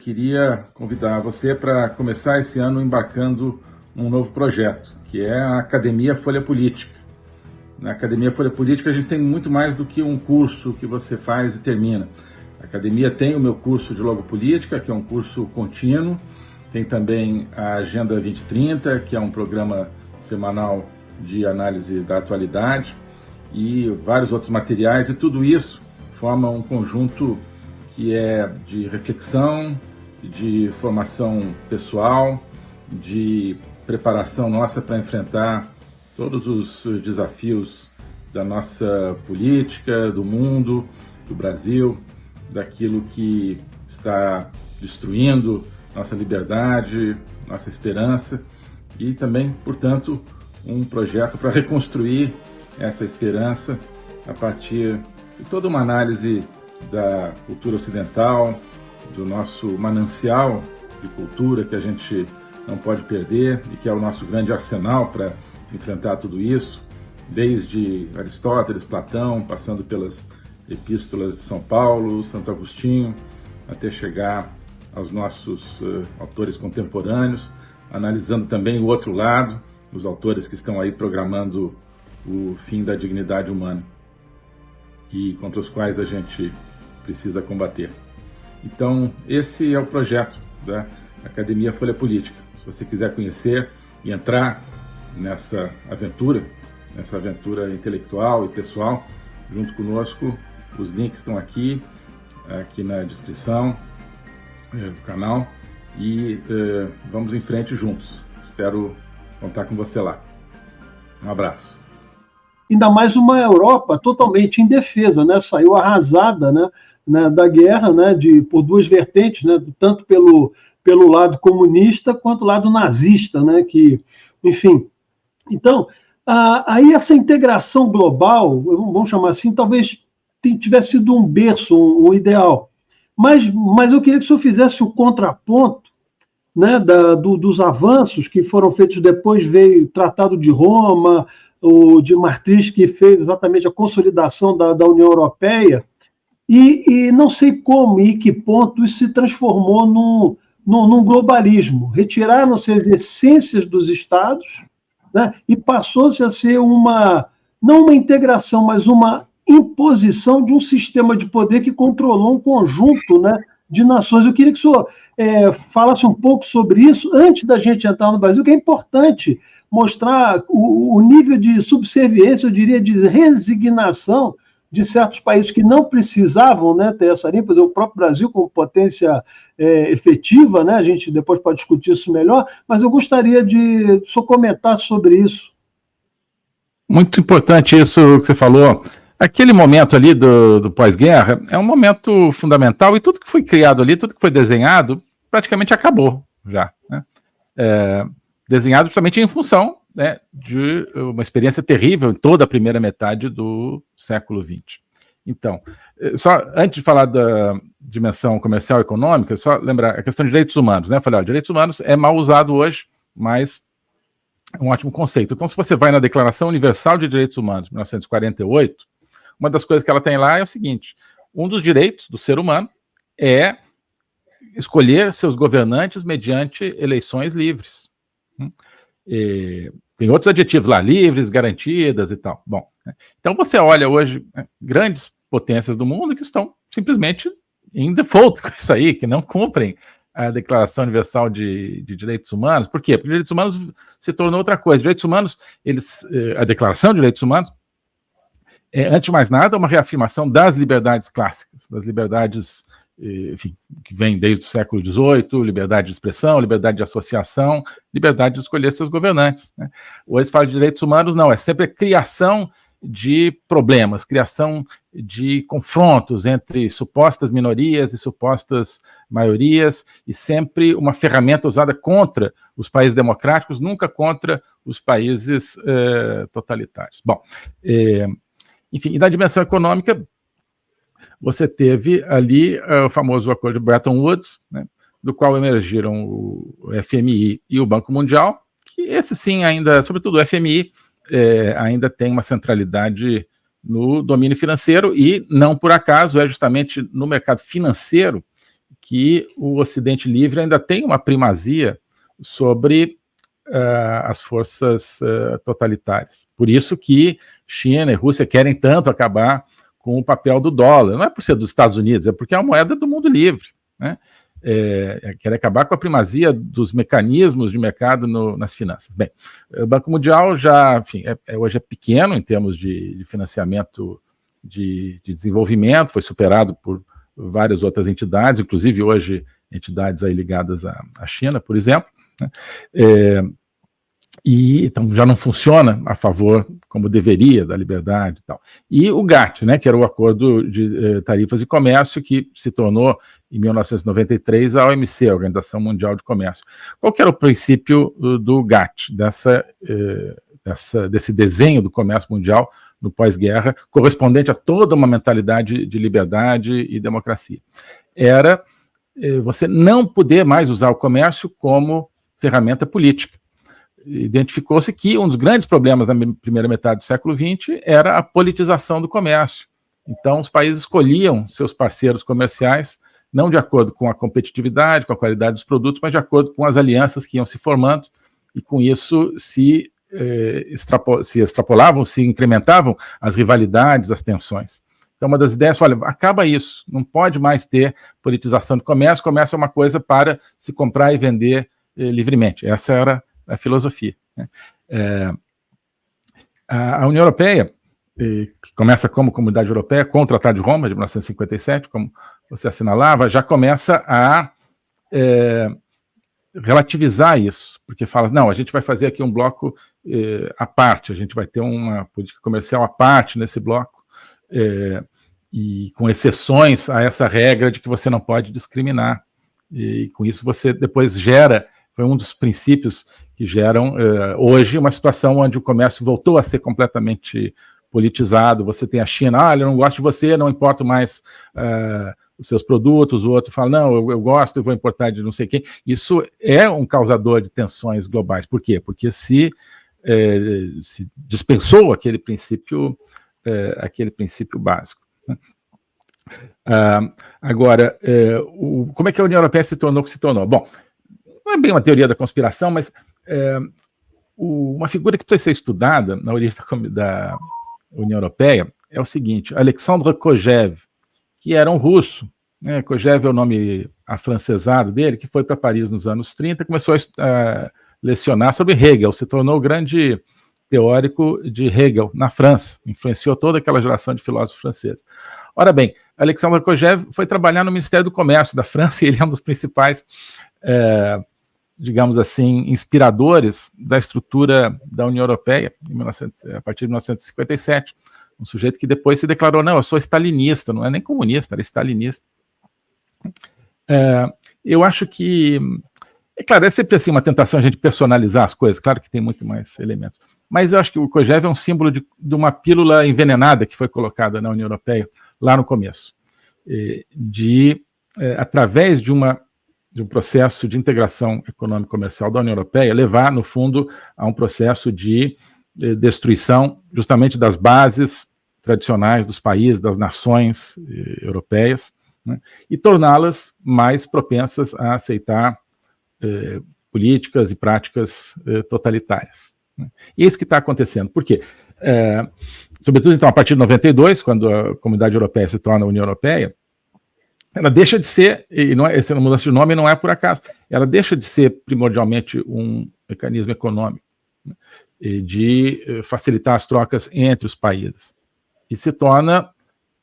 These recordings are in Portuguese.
Queria convidar você para começar esse ano embarcando um novo projeto, que é a Academia Folha Política. Na Academia Folha Política a gente tem muito mais do que um curso que você faz e termina. A Academia tem o meu curso de Logopolítica, que é um curso contínuo, tem também a Agenda 2030, que é um programa semanal de análise da atualidade, e vários outros materiais, e tudo isso forma um conjunto que é de reflexão, de formação pessoal, de preparação nossa para enfrentar todos os desafios da nossa política, do mundo, do Brasil, daquilo que está destruindo nossa liberdade, nossa esperança e também, portanto, um projeto para reconstruir essa esperança a partir de toda uma análise da cultura ocidental, do nosso manancial de cultura que a gente não pode perder e que é o nosso grande arsenal para enfrentar tudo isso, desde Aristóteles, Platão, passando pelas epístolas de São Paulo, Santo Agostinho, até chegar aos nossos autores contemporâneos, analisando também o outro lado, os autores que estão aí programando o fim da dignidade humana e contra os quais a gente precisa combater. Então, esse é o projeto da Academia Folha Política. Se você quiser conhecer e entrar nessa aventura intelectual e pessoal, junto conosco, os links estão aqui na descrição do canal e vamos em frente juntos. Espero contar com você lá. Um abraço. Ainda mais uma Europa totalmente indefesa, né? Saiu arrasada, né, da guerra, né, por duas vertentes, né, tanto pelo lado comunista quanto lado nazista, né, que, enfim. Então, aí essa integração global, vamos chamar assim, talvez tivesse sido um berço, um ideal. Mas eu queria que o senhor fizesse o contraponto, né, dos avanços que foram feitos depois, veio o Tratado de Roma, o de Maastricht, que fez exatamente a consolidação da União Europeia, e não sei como e que ponto isso se transformou num globalismo. Retiraram-se as essências dos Estados, né, e passou-se a ser não uma integração, mas uma imposição de um sistema de poder que controlou um conjunto, né, de nações. Eu queria que o senhor falasse um pouco sobre isso antes da gente entrar no Brasil, que é importante mostrar o nível de subserviência, eu diria, de resignação de certos países que não precisavam, né, ter essa linha, por exemplo, o próprio Brasil como potência efetiva, né, a gente depois pode discutir isso melhor, mas eu gostaria de o senhor comentar sobre isso. Muito importante isso que você falou. Aquele momento ali do pós-guerra é um momento fundamental e tudo que foi criado ali, tudo que foi desenhado, praticamente acabou já, né? Desenhado justamente em função, né, de uma experiência terrível em toda a primeira metade do século XX. Então, só antes de falar da dimensão comercial e econômica, só lembrar a questão de direitos humanos, né? Eu falei, direitos humanos é mal usado hoje, mas é um ótimo conceito. Então, se você vai na Declaração Universal de Direitos Humanos, de 1948, uma das coisas que ela tem lá é o seguinte: um dos direitos do ser humano é escolher seus governantes mediante eleições livres. Tem outros adjetivos lá, livres, garantidas e tal. Bom, então você olha hoje grandes potências do mundo que estão simplesmente em default com isso aí, que não cumprem a Declaração Universal de Direitos Humanos. Por quê? Porque direitos humanos se tornou outra coisa. Direitos humanos, a Declaração de Direitos Humanos, antes de mais nada, uma reafirmação das liberdades clássicas, das liberdades, enfim, que vem desde o século XVIII, liberdade de expressão, liberdade de associação, liberdade de escolher seus governantes, né? Hoje se fala de direitos humanos, não, é sempre a criação de problemas, criação de confrontos entre supostas minorias e supostas maiorias, e sempre uma ferramenta usada contra os países democráticos, nunca contra os países totalitários. Bom, enfim, e na dimensão econômica, você teve ali o famoso acordo de Bretton Woods, né, do qual emergiram o FMI e o Banco Mundial, que esse sim ainda, sobretudo o FMI, ainda tem uma centralidade no domínio financeiro e, não por acaso, é justamente no mercado financeiro que o Ocidente livre ainda tem uma primazia sobre as forças totalitárias. Por isso que China e Rússia querem tanto acabar com o papel do dólar. Não é por ser dos Estados Unidos, é porque é a moeda do mundo livre, né? Quer acabar com a primazia dos mecanismos de mercado nas finanças. Bem, o Banco Mundial já, enfim, hoje é pequeno em termos de financiamento de desenvolvimento, foi superado por várias outras entidades, inclusive hoje entidades aí ligadas à China, por exemplo, né? E então já não funciona a favor, como deveria, da liberdade e tal. E o GATT, né, que era o Acordo de Tarifas e Comércio, que se tornou, em 1993, a OMC, a Organização Mundial de Comércio. Qual que era o princípio do GATT, desse desenho do comércio mundial no pós-guerra, correspondente a toda uma mentalidade de liberdade e democracia? Era você não poder mais usar o comércio como ferramenta política. Identificou-se que um dos grandes problemas da primeira metade do século XX era a politização do comércio. Então, os países escolhiam seus parceiros comerciais não de acordo com a competitividade, com a qualidade dos produtos, mas de acordo com as alianças que iam se formando, e com isso se extrapolavam, se incrementavam as rivalidades, as tensões. Então, uma das ideias, olha, acaba isso, não pode mais ter politização de comércio, comércio é uma coisa para se comprar e vender livremente. Essa era a filosofia, né? A União Europeia, que começa como Comunidade Europeia, com o Tratado de Roma, de 1957, como você assinalava, já começa a relativizar isso, porque fala, não, a gente vai fazer aqui um bloco à parte, a gente vai ter uma política comercial à parte nesse bloco, e com exceções a essa regra de que você não pode discriminar, e com isso você depois gera, foi um dos princípios que geram hoje uma situação onde o comércio voltou a ser completamente politizado. Você tem a China, eu não gosto de você, não importo mais os seus produtos, o outro fala, não, eu gosto, eu vou importar de não sei quem. Isso é um causador de tensões globais. Por quê? Porque se dispensou aquele princípio básico. Agora, como é que a União Europeia se tornou o que se tornou? Bom, não é bem uma teoria da conspiração, mas uma figura que precisa ser estudada na origem da União Europeia é o seguinte: Alexandre Kojève, que era um russo, né? Kojève é o nome afrancesado dele, que foi para Paris nos anos 30, começou a lecionar sobre Hegel, se tornou o grande teórico de Hegel na França, influenciou toda aquela geração de filósofos franceses. Ora bem, Alexandre Kojève foi trabalhar no Ministério do Comércio da França, e ele é um dos principais digamos assim, inspiradores da estrutura da União Europeia, a partir de 1957, um sujeito que depois se declarou, não, eu sou stalinista, não é nem comunista, era stalinista. Eu acho que, é claro, é sempre assim uma tentação a gente personalizar as coisas, claro que tem muito mais elementos, mas eu acho que o Kojève é um símbolo de uma pílula envenenada que foi colocada na União Europeia lá no começo, através de um processo de integração econômico-comercial da União Europeia, levar, no fundo, a um processo de destruição justamente das bases tradicionais dos países, das nações europeias, né, e torná-las mais propensas a aceitar políticas e práticas totalitárias, né. E é isso que está acontecendo. Por quê? Sobretudo, então, a partir de 92, quando a Comunidade Europeia se torna a União Europeia, ela deixa de ser, e essa mudança de nome não é por acaso, ela deixa de ser primordialmente um mecanismo econômico, né, de facilitar as trocas entre os países, e se torna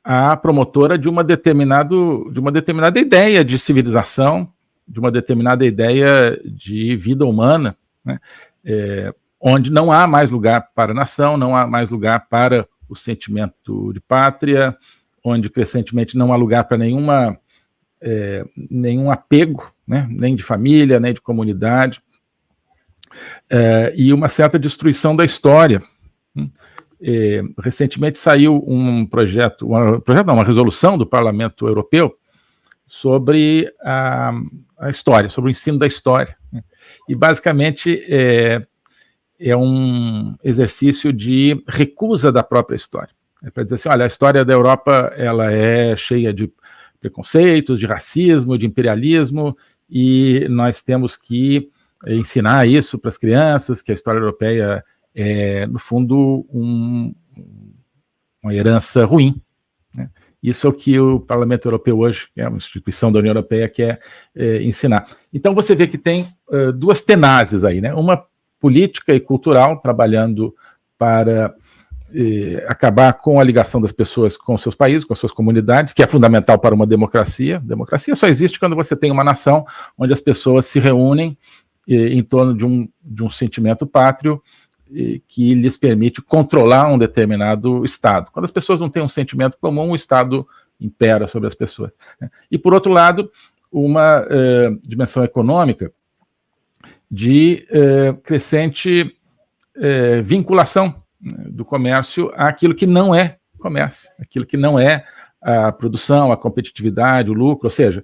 a promotora de uma determinada ideia de civilização, de uma determinada ideia de vida humana, né, onde não há mais lugar para a nação, não há mais lugar para o sentimento de pátria, onde crescentemente não há lugar para nenhum apego, né, nem de família, nem de comunidade, e uma certa destruição da história. Recentemente saiu uma resolução do Parlamento Europeu sobre a história, sobre o ensino da história, né, e basicamente é um exercício de recusa da própria história. Para dizer assim, olha, a história da Europa ela é cheia de preconceitos, de racismo, de imperialismo, e nós temos que ensinar isso para as crianças, que a história europeia é, no fundo, uma herança ruim, né? Isso é o que o Parlamento Europeu hoje, que é uma instituição da União Europeia, quer ensinar. Então você vê que tem duas tenases aí, né? Uma política e cultural, trabalhando para acabar com a ligação das pessoas com seus países, com suas comunidades, que é fundamental para uma democracia. Democracia só existe quando você tem uma nação onde as pessoas se reúnem em torno de um sentimento pátrio que lhes permite controlar um determinado Estado. Quando as pessoas não têm um sentimento comum, o Estado impera sobre as pessoas, né? E, por outro lado, uma dimensão econômica de crescente vinculação, né, do comércio àquilo que não é comércio, aquilo que não é a produção, a competitividade, o lucro, ou seja,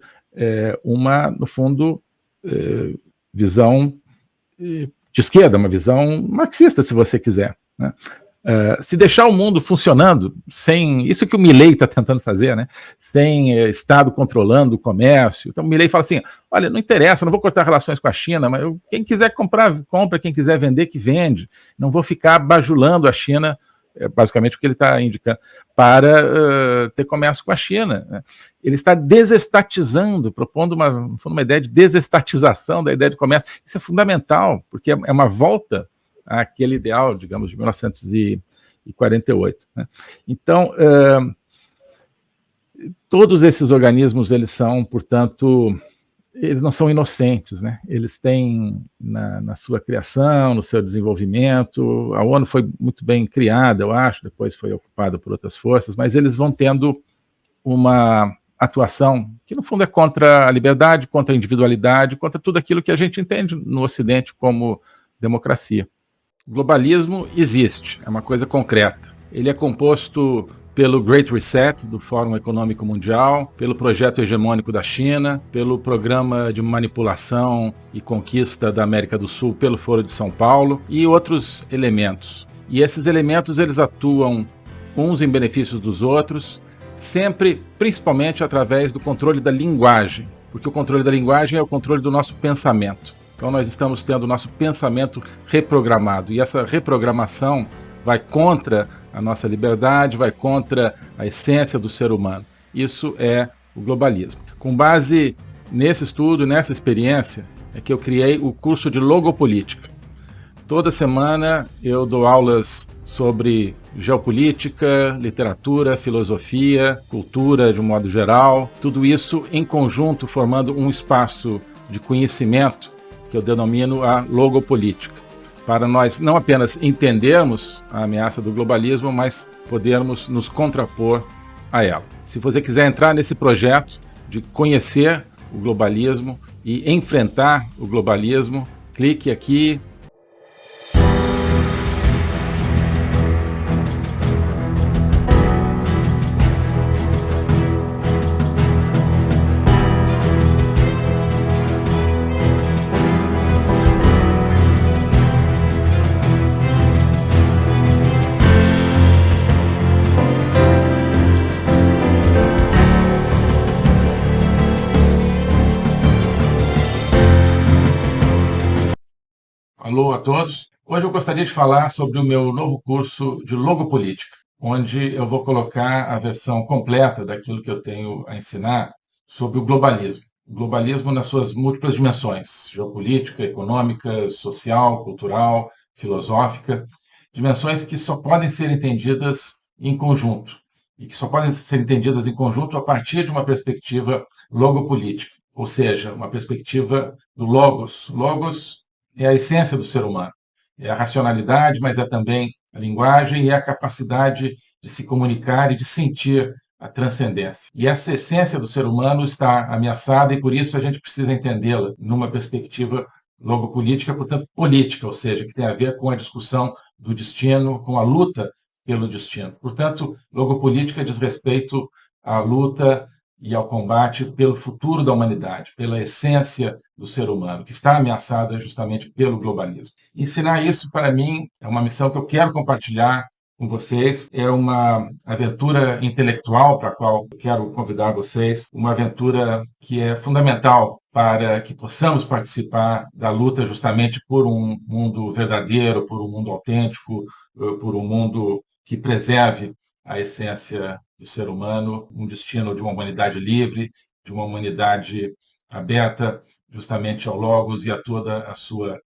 no fundo, visão de esquerda, uma visão marxista, se você quiser, né? Se deixar o mundo funcionando sem isso que o Milei está tentando fazer, né? Sem Estado controlando o comércio. Então o Milei fala assim: olha, não interessa, não vou cortar relações com a China, mas quem quiser comprar, compra, quem quiser vender, que vende. Não vou ficar bajulando a China, basicamente o que ele está indicando, para ter comércio com a China, né? Ele está desestatizando, propondo uma ideia de desestatização da ideia de comércio. Isso é fundamental, porque é uma volta àquele ideal, digamos, de 1948, né? Então, todos esses organismos, eles são, portanto, eles não são inocentes, né? Eles têm na sua criação, no seu desenvolvimento, a ONU foi muito bem criada, eu acho, depois foi ocupada por outras forças, mas eles vão tendo uma atuação que, no fundo, é contra a liberdade, contra a individualidade, contra tudo aquilo que a gente entende no Ocidente como democracia. O globalismo existe, é uma coisa concreta. Ele é composto pelo Great Reset do Fórum Econômico Mundial, pelo projeto hegemônico da China, pelo programa de manipulação e conquista da América do Sul pelo Foro de São Paulo e outros elementos. E esses elementos, eles atuam uns em benefício dos outros, sempre, principalmente através do controle da linguagem, porque o controle da linguagem é o controle do nosso pensamento. Então nós estamos tendo o nosso pensamento reprogramado, e essa reprogramação vai contra a nossa liberdade, vai contra a essência do ser humano. Isso é o globalismo. Com base nesse estudo, nessa experiência, é que eu criei o curso de Logopolítica. Toda semana eu dou aulas sobre geopolítica, literatura, filosofia, cultura de um modo geral, tudo isso em conjunto formando um espaço de conhecimento que eu denomino a logopolítica, para nós não apenas entendermos a ameaça do globalismo, mas podermos nos contrapor a ela. Se você quiser entrar nesse projeto de conhecer o globalismo e enfrentar o globalismo, clique aqui. Alô a todos. Hoje eu gostaria de falar sobre o meu novo curso de Logopolítica, onde eu vou colocar a versão completa daquilo que eu tenho a ensinar sobre o globalismo. O globalismo nas suas múltiplas dimensões: geopolítica, econômica, social, cultural, filosófica, dimensões que só podem ser entendidas em conjunto, e que só podem ser entendidas em conjunto a partir de uma perspectiva logopolítica, ou seja, uma perspectiva do logos. Logos é a essência do ser humano, é a racionalidade, mas é também a linguagem e a capacidade de se comunicar e de sentir a transcendência. E essa essência do ser humano está ameaçada e por isso a gente precisa entendê-la numa perspectiva logopolítica, portanto política, ou seja, que tem a ver com a discussão do destino, com a luta pelo destino. Portanto, logopolítica diz respeito à luta e ao combate pelo futuro da humanidade, pela essência do ser humano, que está ameaçada justamente pelo globalismo. Ensinar isso, para mim, é uma missão que eu quero compartilhar com vocês. É uma aventura intelectual para a qual eu quero convidar vocês, uma aventura que é fundamental para que possamos participar da luta justamente por um mundo verdadeiro, por um mundo autêntico, por um mundo que preserve a essência do ser humano, um destino de uma humanidade livre, de uma humanidade aberta justamente ao Logos e a toda a sua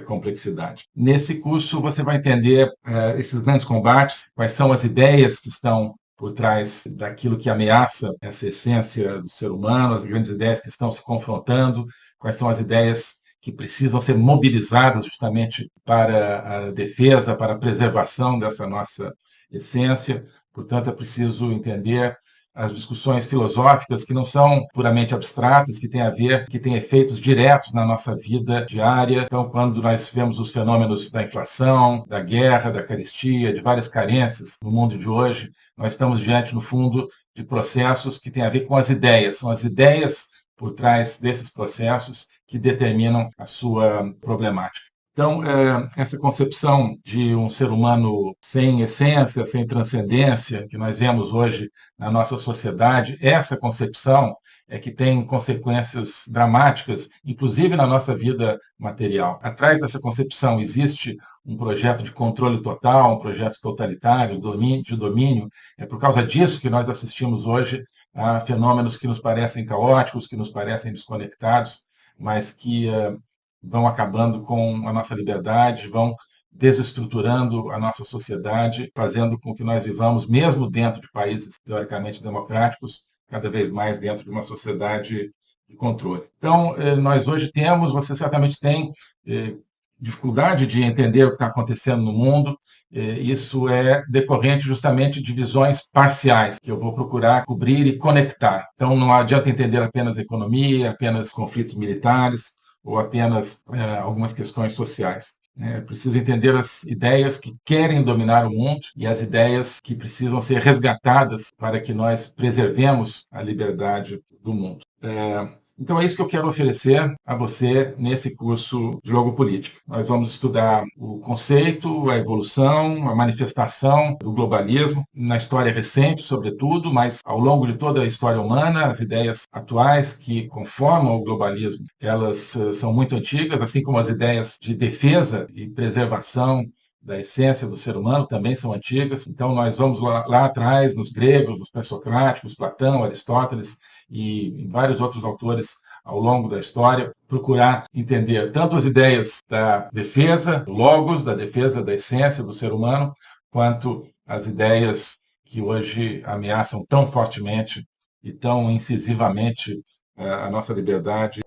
complexidade. Nesse curso você vai entender esses grandes combates, quais são as ideias que estão por trás daquilo que ameaça essa essência do ser humano, as grandes ideias que estão se confrontando, quais são as ideias que precisam ser mobilizadas justamente para a defesa, para a preservação dessa nossa essência. Portanto, é preciso entender as discussões filosóficas que não são puramente abstratas, que têm a ver, que têm efeitos diretos na nossa vida diária. Então, quando nós vemos os fenômenos da inflação, da guerra, da carestia, de várias carências no mundo de hoje, nós estamos diante, no fundo, de processos que têm a ver com as ideias. São as ideias por trás desses processos que determinam a sua problemática. Então, essa concepção de um ser humano sem essência, sem transcendência, que nós vemos hoje na nossa sociedade, essa concepção é que tem consequências dramáticas, inclusive na nossa vida material. Atrás dessa concepção existe um projeto de controle total, um projeto totalitário, de domínio. É por causa disso que nós assistimos hoje a fenômenos que nos parecem caóticos, que nos parecem desconectados, mas que vão acabando com a nossa liberdade, vão desestruturando a nossa sociedade, fazendo com que nós vivamos, mesmo dentro de países teoricamente democráticos, cada vez mais dentro de uma sociedade de controle. Então, nós hoje temos, você certamente tem, dificuldade de entender o que está acontecendo no mundo. Isso é decorrente justamente de visões parciais, que eu vou procurar cobrir e conectar. Então, não adianta entender apenas economia, apenas conflitos militares, ou apenas algumas questões sociais. É preciso entender as ideias que querem dominar o mundo e as ideias que precisam ser resgatadas para que nós preservemos a liberdade do mundo. Então é isso que eu quero oferecer a você nesse curso de Logopolítica. Nós vamos estudar o conceito, a evolução, a manifestação do globalismo, na história recente, sobretudo, mas ao longo de toda a história humana, as ideias atuais que conformam o globalismo, elas são muito antigas, assim como as ideias de defesa e preservação da essência do ser humano também são antigas. Então nós vamos lá atrás, nos gregos, nos pré-socráticos, Platão, Aristóteles, e vários outros autores ao longo da história, procurar entender tanto as ideias da defesa do logos, da defesa da essência do ser humano, quanto as ideias que hoje ameaçam tão fortemente e tão incisivamente a nossa liberdade